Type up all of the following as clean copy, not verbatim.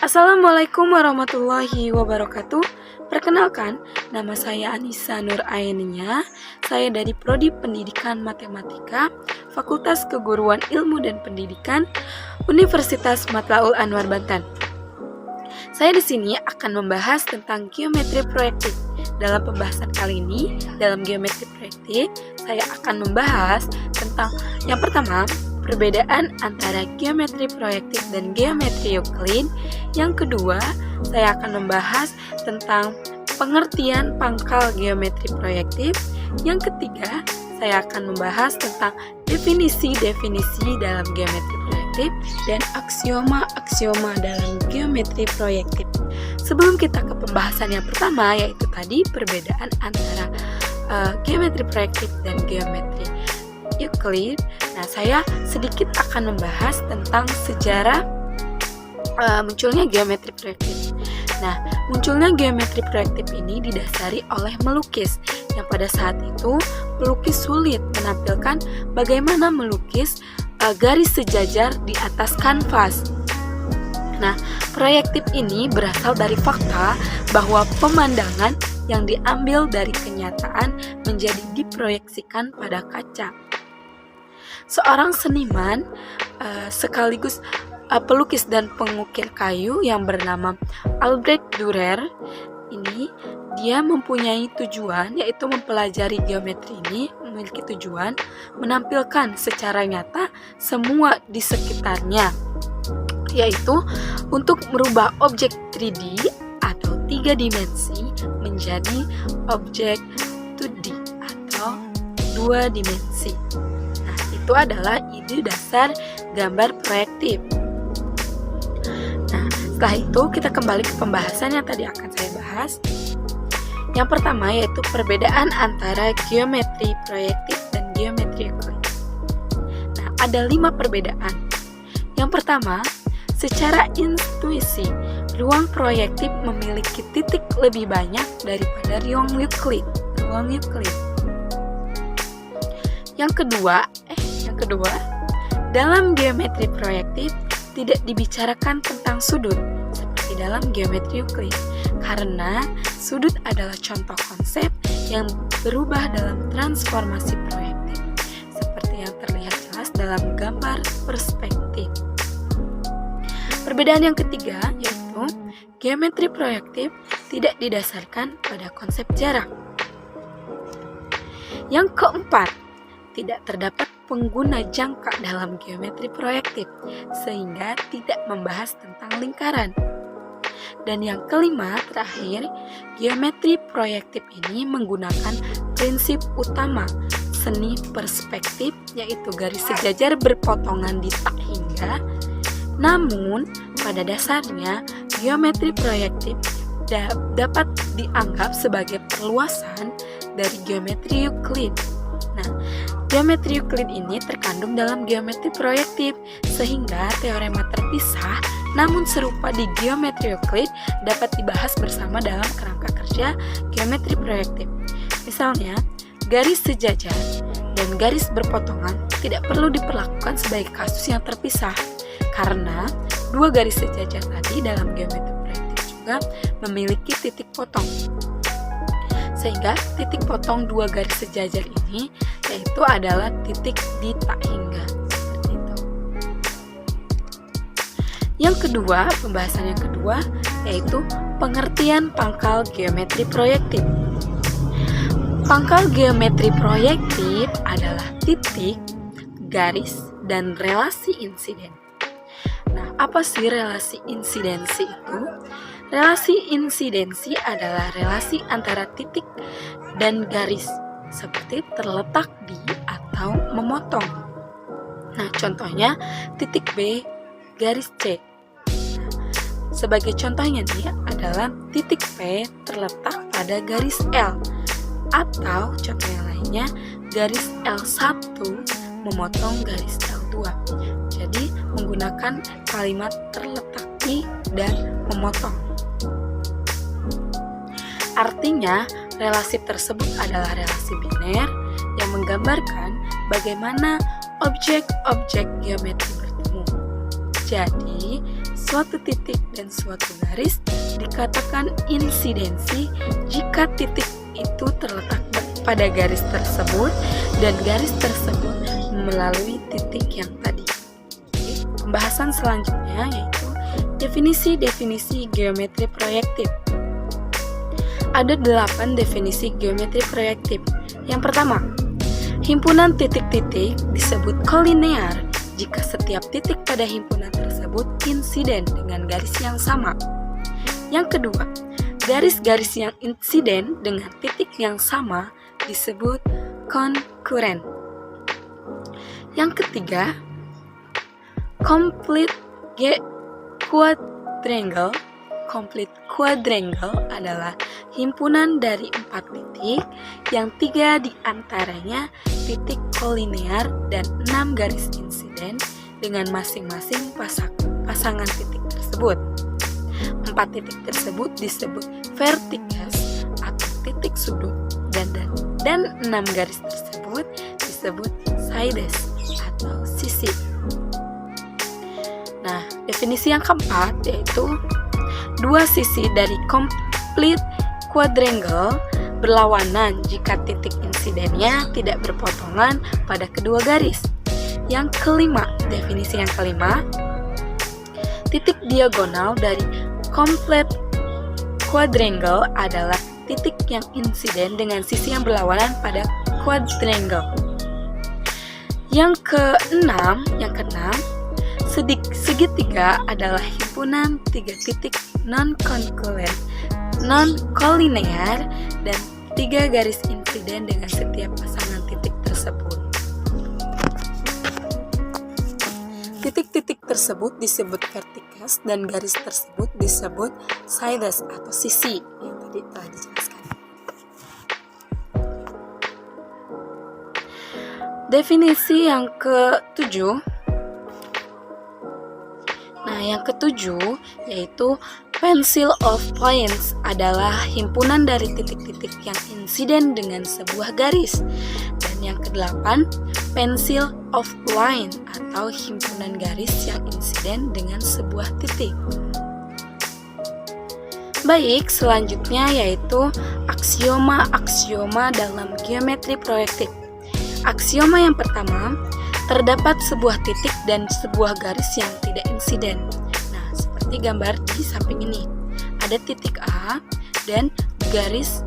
Assalamualaikum warahmatullahi wabarakatuh. Perkenalkan, nama saya Anissa Nur Ainia. Saya dari Prodi Pendidikan Matematika, Fakultas Keguruan Ilmu dan Pendidikan, Universitas Matlaul Anwar Banten. Saya di sini akan membahas tentang geometri proyektif. Dalam pembahasan kali ini, dalam geometri proyektif, saya akan membahas tentang yang pertama, perbedaan antara geometri proyektif dan geometri Euclid. Yang kedua, saya akan membahas tentang pengertian pangkal geometri proyektif. Yang ketiga, saya akan membahas tentang definisi-definisi dalam geometri proyektif dan aksioma-aksioma dalam geometri proyektif. Sebelum kita ke pembahasan yang pertama, yaitu tadi perbedaan antara geometri proyektif dan geometri Euclid. Nah, saya sedikit akan membahas tentang sejarah munculnya geometri proyektif. Nah, munculnya geometri proyektif ini didasari oleh melukis, yang pada saat itu pelukis sulit menampilkan bagaimana melukis garis sejajar di atas kanvas. Nah, proyektif ini berasal dari fakta bahwa pemandangan yang diambil dari kenyataan menjadi diproyeksikan pada kaca. Seorang seniman sekaligus pelukis dan pengukir kayu yang bernama Albrecht Dürer ini, dia mempunyai tujuan, yaitu mempelajari geometri ini memiliki tujuan menampilkan secara nyata semua di sekitarnya, yaitu untuk merubah objek 3D atau 3 dimensi menjadi objek 2D atau 2 dimensi. Nah, itu adalah ide dasar gambar proyektif. Nah, setelah itu kita kembali ke pembahasan yang tadi akan saya bahas. Yang pertama yaitu perbedaan antara geometri proyektif dan geometri Euclid. Nah, ada 5 perbedaan. Yang pertama, secara intuisi, ruang proyektif memiliki titik lebih banyak daripada ruang Euclid. Yang kedua, dalam geometri proyektif tidak dibicarakan tentang sudut seperti dalam geometri Euclid, karena sudut adalah contoh konsep yang berubah dalam transformasi proyektif, seperti yang terlihat jelas dalam gambar perspektif. Perbedaan yang ketiga yaitu geometri proyektif tidak didasarkan pada konsep jarak. Yang keempat, tidak terdapat pengguna jangka dalam geometri proyektif, sehingga tidak membahas tentang lingkaran. Dan yang kelima, terakhir, geometri proyektif ini menggunakan prinsip utama seni perspektif, yaitu garis sejajar berpotongan di tak hingga. Namun, pada dasarnya, geometri proyektif dapat dianggap sebagai perluasan dari geometri Euclid. Nah, geometri Euclid ini terkandung dalam geometri proyektif, sehingga teorema terpisah namun serupa di geometri Euclid dapat dibahas bersama dalam kerangka kerja geometri proyektif. Misalnya, garis sejajar dan garis berpotongan tidak perlu diperlakukan sebagai kasus yang terpisah, karena dua garis sejajar tadi dalam geometri proyektif juga memiliki titik potong. Sehingga titik potong dua garis sejajar ini yaitu adalah titik di tak hingga. Seperti itu. Yang kedua, pembahasan yang kedua yaitu pengertian pangkal geometri proyektif. Pangkal geometri proyektif adalah titik, garis, dan relasi insiden. Nah, apa sih relasi insidensi itu? Relasi insidensi adalah relasi antara titik dan garis, seperti terletak di atau memotong. Nah, contohnya titik B garis C. Sebagai contohnya nih adalah titik P terletak pada garis L, atau contoh yang lainnya garis L1 memotong garis L2. Jadi menggunakan kalimat terletak di dan memotong. Artinya, relasi tersebut adalah relasi biner yang menggambarkan bagaimana objek-objek geometri bertemu. Jadi, suatu titik dan suatu garis dikatakan insidensi jika titik itu terletak pada garis tersebut dan garis tersebut melalui titik yang tadi. Pembahasan selanjutnya yaitu definisi-definisi geometri proyektif. Ada 8 definisi geometri proyektif. Yang pertama, himpunan titik-titik disebut kolinear jika setiap titik pada himpunan tersebut insiden dengan garis yang sama. Yang kedua, garis-garis yang insiden dengan titik yang sama disebut konkuren. Yang ketiga, complete quadrangle. Complete quadrangle adalah himpunan dari 4 titik yang 3 diantaranya titik kolinear dan 6 garis insiden dengan masing-masing pasangan titik tersebut. 4 titik tersebut disebut vertices atau titik sudut dan 6 garis tersebut disebut sides atau sisi. Nah, definisi yang keempat yaitu dua sisi dari complete quadrangle berlawanan jika titik insidennya tidak berpotongan pada kedua garis. Yang kelima, definisi yang kelima, titik diagonal dari complete quadrangle adalah titik yang insiden dengan sisi yang berlawanan pada quadrangle. Yang keenam, segitiga adalah himpunan 3 titik non-kolinear dan 3 garis insiden dengan setiap pasangan titik tersebut. Titik-titik tersebut disebut vertices dan garis tersebut disebut sides atau sisi yang tadi telah dijelaskan. Definisi yang ketujuh. Nah, yang ketujuh yaitu pencil of points adalah himpunan dari titik-titik yang insiden dengan sebuah garis. Dan yang kedelapan, pencil of line atau himpunan garis yang insiden dengan sebuah titik. Baik, selanjutnya yaitu aksioma-aksioma dalam geometri proyektif. Aksioma yang pertama, terdapat sebuah titik dan sebuah garis yang tidak insiden. Nah, seperti gambar di samping ini. Ada titik A dan garis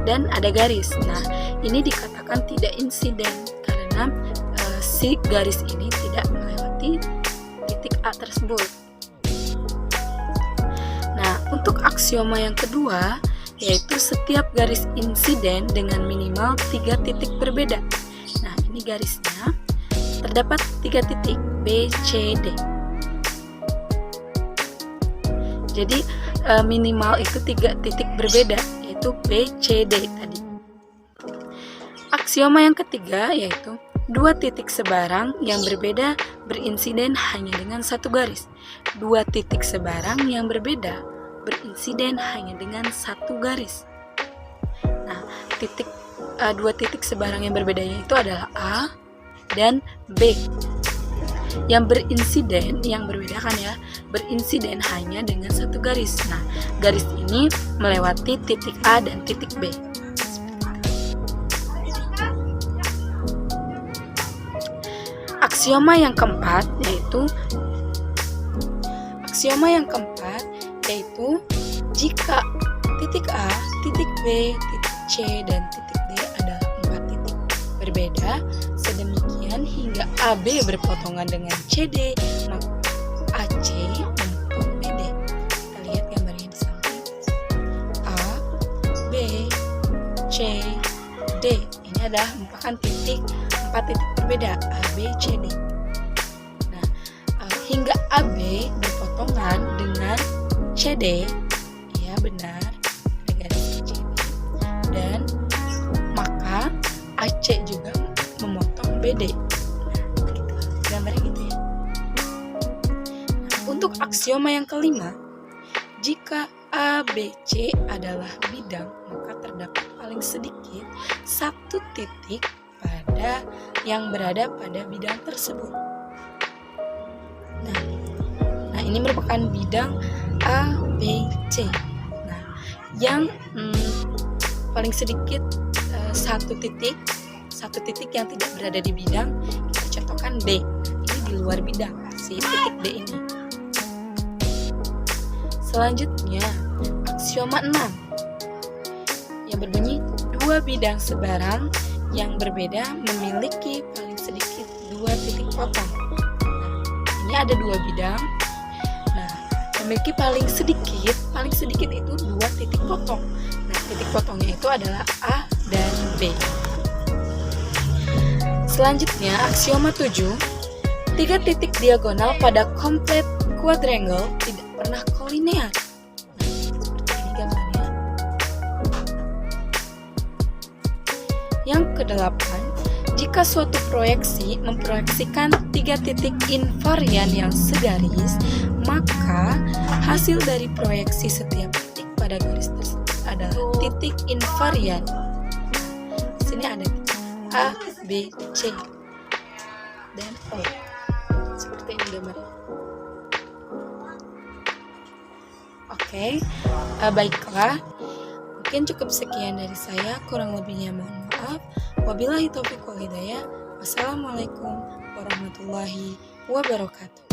dan ada garis. Nah, ini dikatakan tidak insiden karena si garis ini tidak melewati titik A tersebut. Nah, untuk aksioma yang kedua yaitu setiap garis insiden dengan minimal 3 titik berbeda. Nah, ini garisnya terdapat 3 titik B, C, D. Jadi minimal itu 3 titik berbeda yaitu B, C, D tadi. Aksioma yang ketiga yaitu 2 titik sebarang yang berbeda berinsiden hanya dengan 1 garis. 2 titik sebarang yang berbeda berinsiden hanya dengan 1 garis. Nah, 2 titik sebarang yang berbedanya itu adalah A dan B. Yang berinsiden, yang berbeda kan ya, berinsiden hanya dengan 1 garis. Nah, garis ini melewati titik A dan titik B. Aksioma yang keempat yaitu jika titik A, titik B, titik C, dan titik D adalah 4 titik berbeda, sedemikian hingga AB berpotongan dengan CD, maka AC memotong BD. Kita lihat gambarnya di samping. A, B, C, D. Ini adalah 4 titik berbeda, A, B, C, D. Nah, hingga AB berpotongan dengan CD, ya benar, ada garis CD. Dan maka AC juga memotong BD. Nah, gitu. Gambarnya gitu ya. Nah, untuk aksioma yang kelima, jika ABC adalah bidang, maka terdapat paling sedikit 1 titik yang berada pada bidang tersebut. Nah ini merupakan bidang A, B, C. Nah, yang paling sedikit satu titik yang tidak berada di bidang, kita contohkan D. Ini di luar bidang, si titik D ini. Selanjutnya, aksioma 6 yang berbunyi dua bidang sebarang yang berbeda memiliki paling sedikit dua titik potong. Nah, ini ada dua bidang. Nah, memiliki paling sedikit itu dua titik potong. Nah, titik potongnya itu adalah A dan B. Selanjutnya, aksioma 7. Tiga titik diagonal pada komplet quadrangle tidak pernah kolinear. Nah, seperti ini gambarnya. Yang kedelapan, jika suatu proyeksi memproyeksikan tiga titik invarian yang segaris, maka hasil dari proyeksi setiap titik pada garis tersebut adalah titik invarian. Di sini ada titik A, B, C, dan O. Seperti ini gambarnya. Oke, baiklah. Mungkin cukup sekian dari saya. Kurang lebihnya mohon maaf. Wabillahi taufiq wal hidayah. Wassalamualaikum warahmatullahi wabarakatuh.